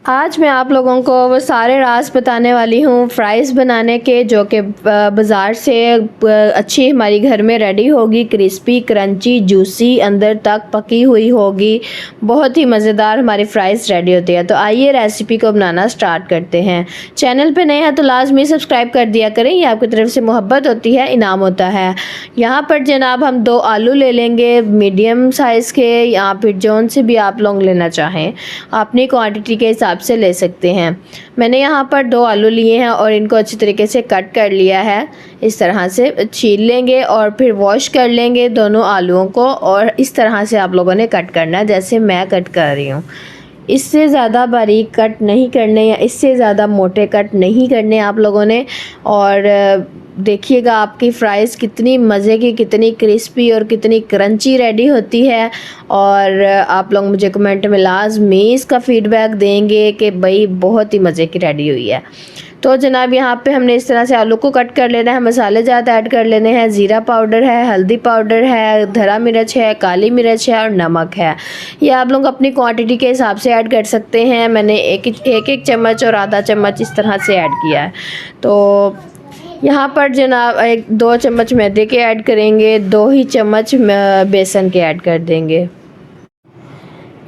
आज मैं आप लोगों को वो सारे राज बताने वाली हूँ फ़्राइज़ बनाने के, जो कि बाज़ार से अच्छी हमारी घर में रेडी होगी। क्रिस्पी, क्रंची, जूसी, अंदर तक पकी हुई होगी। बहुत ही मज़ेदार हमारी फ़्राइज़ रेडी होती है। तो आइए रेसिपी को बनाना स्टार्ट करते हैं। चैनल पे नए हैं तो लाजमी सब्सक्राइब कर दिया करें, ये आपकी तरफ से मोहब्बत होती है, इनाम होता है। यहाँ पर जनाब हम 2 आलू ले लेंगे मीडियम साइज़ के, या फिर जौन से भी आप लोग लेना चाहें अपनी क्वांटिटी के हिसाब से ले सकते हैं। मैंने यहाँ पर 2 आलू लिए हैं और इनको अच्छी तरीके से कट कर लिया है। इस तरह से छील लेंगे और फिर वॉश कर लेंगे दोनों आलूओं को, और इस तरह से आप लोगों ने कट करना है जैसे मैं कट कर रही हूँ। इससे ज़्यादा बारीक कट नहीं करने या इससे ज़्यादा मोटे कट नहीं करने आप लोगों ने। और देखिएगा आपकी फ़्राइज़ कितनी मज़े की, कितनी क्रिस्पी और कितनी क्रंची रेडी होती है। और आप लोग मुझे कमेंट में लाजमी इसका फ़ीडबैक देंगे कि भाई बहुत ही मज़े की रेडी हुई है। तो जनाब यहाँ पे हमने इस तरह से आलू को कट कर लेना है। मसाले ज़्यादा ऐड कर लेने हैं। ज़ीरा पाउडर है, हल्दी पाउडर है, धरा मिर्च है, काली मिर्च है और नमक है। ये आप लोग अपनी क्वांटिटी के हिसाब से ऐड कर सकते हैं। मैंने एक चम्मच और आधा चम्मच इस तरह से ऐड किया है। तो यहाँ पर जनाब 2 चम्मच मैदे के ऐड करेंगे, 2 ही चम्मच बेसन के ऐड कर देंगे।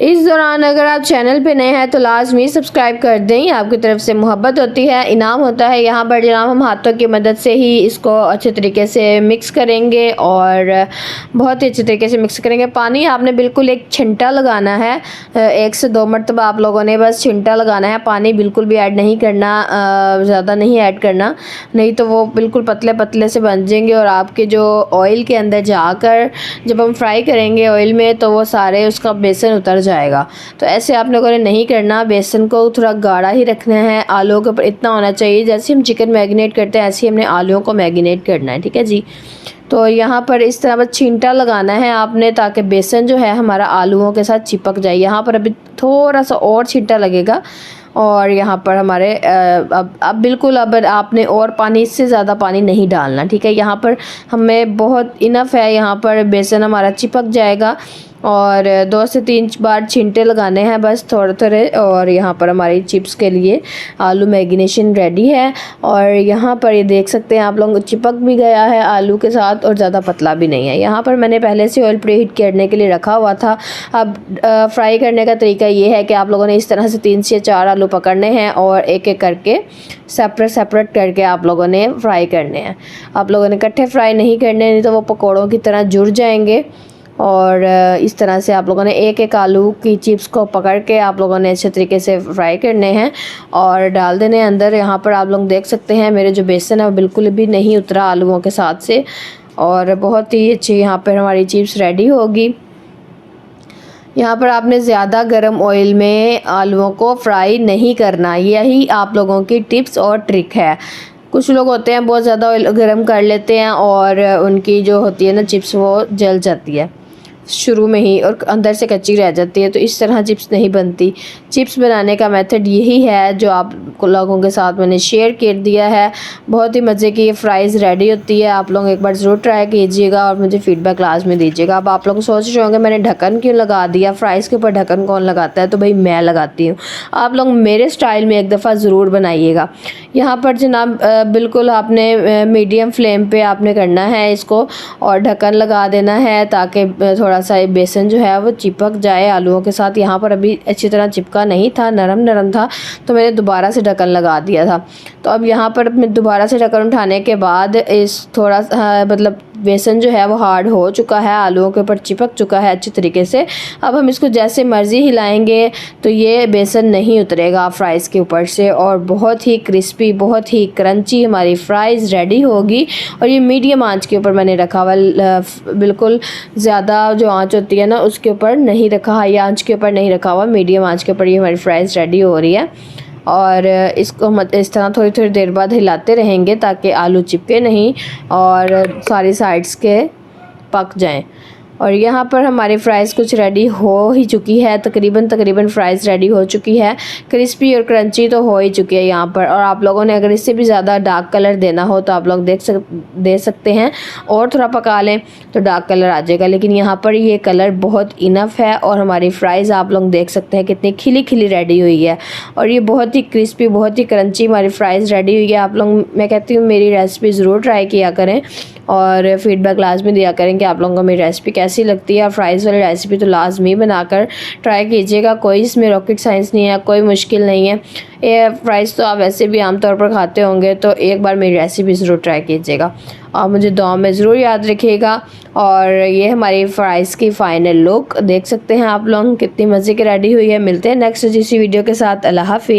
इस दौरान अगर आप चैनल पे नए हैं तो लाजमी सब्सक्राइब कर दें, ये आपकी तरफ से मोहब्बत होती है, इनाम होता है। यहाँ पर जनाब हम हाथों की मदद से ही इसको अच्छे तरीके से मिक्स करेंगे और बहुत ही अच्छे तरीके से मिक्स करेंगे। पानी आपने बिल्कुल एक छिंटा लगाना है, 1 से 2 मरतबा आप लोगों ने बस छिंटा लगाना है। पानी बिल्कुल भी ऐड नहीं करना, ज़्यादा नहीं ऐड करना, नहीं तो वो बिल्कुल पतले पतले से बन जाएंगे और आपके जो ऑयल के अंदर जाकर जब हम फ्राई करेंगे ऑयल में तो वो सारे उसका बेसन उतर जाएगा। तो ऐसे आप लोगों ने नहीं करना, बेसन को थोड़ा गाढ़ा ही रखना है। आलूओं के ऊपर इतना होना चाहिए जैसे हम चिकन मैरिनेट करते हैं ऐसे ही हमने आलूओं को मैरिनेट करना है, ठीक है जी। तो यहाँ पर इस तरह बस छींटा लगाना है आपने, ताकि बेसन जो है हमारा आलूओं के साथ चिपक जाए। यहाँ पर अभी थोड़ा सा और छींटा लगेगा और यहाँ पर हमारे अब बिल्कुल अब आपने और पानी, इससे ज़्यादा पानी नहीं डालना, ठीक है। यहाँ पर हमें बहुत इनफ है, यहाँ पर बेसन हमारा चिपक जाएगा और 2 से 3 बार छींटे लगाने हैं बस थोड़े थोड़े। और यहाँ पर हमारी चिप्स के लिए आलू मैरिनेशन रेडी है। और यहाँ पर ये देख सकते हैं आप लोग चिपक भी गया है आलू के साथ और ज़्यादा पतला भी नहीं है। यहाँ पर मैंने पहले से ऑयल प्रीहीट करने के लिए रखा हुआ था। अब फ्राई करने का तरीका ये है कि आप लोगों ने इस तरह से 3 से 4 आलू पकड़ने हैं और एक एक करके सेपरेट करके आप लोगों ने फ्राई करने हैं। आप लोगों ने इकट्ठे फ्राई नहीं करने, नहीं तो वो पकौड़ों की तरह जुड़ जाएंगे। और इस तरह से आप लोगों ने एक एक आलू की चिप्स को पकड़ के आप लोगों ने अच्छे तरीके से फ्राई करने हैं और डाल देने अंदर। यहाँ पर आप लोग देख सकते हैं मेरे जो बेसन है वो बिल्कुल भी नहीं उतरा आलूओं के साथ से, और बहुत ही अच्छी यहाँ पर हमारी चिप्स रेडी होगी। यहाँ पर आपने ज़्यादा गर्म ऑयल में आलूओं को फ्राई नहीं करना, यही आप लोगों की टिप्स और ट्रिक है। कुछ लोग होते हैं बहुत ज़्यादा ऑयल गर्म कर लेते हैं और उनकी जो होती है ना चिप्स वो जल जाती है शुरू में ही और अंदर से कच्ची रह जाती है। तो इस तरह चिप्स नहीं बनती। चिप्स बनाने का मेथड यही है जो आप लोगों के साथ मैंने शेयर कर दिया है। बहुत ही मज़े की ये फ़्राइज़ रेडी होती है। आप लोग एक बार ज़रूर ट्राई कीजिएगा और मुझे फ़ीडबैक लास्ट में दीजिएगा। अब आप लोग सोच रहे होंगे मैंने ढक्कन क्यों लगा दिया, फ़्राइज़ के ऊपर ढक्कन कौन लगाता है? तो भाई मैं लगाती हूँ। आप लोग मेरे स्टाइल में एक दफ़ा ज़रूर बनाइएगा। यहाँ पर जनाब बिल्कुल आपने मीडियम फ्लेम पे आपने करना है इसको और ढक्कन लगा देना है ताकि थोड़ा सा बेसन जो है वो चिपक जाए आलूओं के साथ। यहाँ पर अभी अच्छी तरह चिपका नहीं था, नरम नरम था, तो मैंने दोबारा से ढक्कन लगा दिया था। तो अब यहाँ पर मैं दोबारा से ढक्कन उठाने के बाद इस थोड़ा मतलब बेसन जो है वो हार्ड हो चुका है, आलूओं के ऊपर चिपक चुका है अच्छी तरीके से। अब हम इसको जैसे मर्ज़ी हिलाएंगे तो ये बेसन नहीं उतरेगा फ़्राइज़ के ऊपर से और बहुत ही क्रिस्पी, बहुत ही क्रंची हमारी फ़्राइज़ रेडी होगी। और ये मीडियम आंच के ऊपर मैंने रखा हुआ, बिल्कुल ज़्यादा जो आंच होती है ना उसके ऊपर नहीं रखा, हाई आंच के ऊपर नहीं रखा हुआ, मीडियम आंच के ऊपर ये हमारी फ़्राइज़ रेडी हो रही है। और इसको हम इस तरह थोड़ी थोड़ी देर बाद हिलाते रहेंगे ताकि आलू चिपके नहीं और सारी साइड्स के पक जाएं। और यहाँ पर हमारी फ़्राइज़ कुछ रेडी हो ही चुकी है, तकरीबन फ़्राइज़ रेडी हो चुकी है, क्रिस्पी और क्रंची तो हो ही चुकी है यहाँ पर। और आप लोगों ने अगर इससे भी ज़्यादा डार्क कलर देना हो तो आप लोग दे सकते हैं, और थोड़ा पका लें तो डार्क कलर आ जाएगा, लेकिन यहाँ पर ये कलर बहुत इनफ है। और हमारी फ़्राइज़ आप लोग देख सकते हैं कितनी खिली खिली रेडी हुई है, और ये बहुत ही क्रिस्पी, बहुत ही क्रंची हमारी फ़्राइज़ रेडी हुई है। आप लोग, मैं कहती हूँ, मेरी रेसिपी ज़रूर ट्राई किया करें और फीडबैक लाजमी दिया करें कि आप लोगों को मेरी रेसिपी कैसी लगती है। और फ्राइज़ वाली रेसिपी तो लाजमी बनाकर ट्राई कीजिएगा, कोई इसमें रॉकेट साइंस नहीं है, कोई मुश्किल नहीं है। ये फ्राइज़ तो आप वैसे भी आमतौर पर खाते होंगे, तो एक बार मेरी रेसिपी ज़रूर ट्राई कीजिएगा और मुझे दुआ में ज़रूर याद रखिएगा। और ये हमारी फ़्राइज़ की फ़ाइनल लुक देख सकते हैं आप लोग, कितनी मज़े की रेडी हुई है। मिलते हैं नेक्स्ट इसी वीडियो के साथ। अल्लाह हाफ़िज़।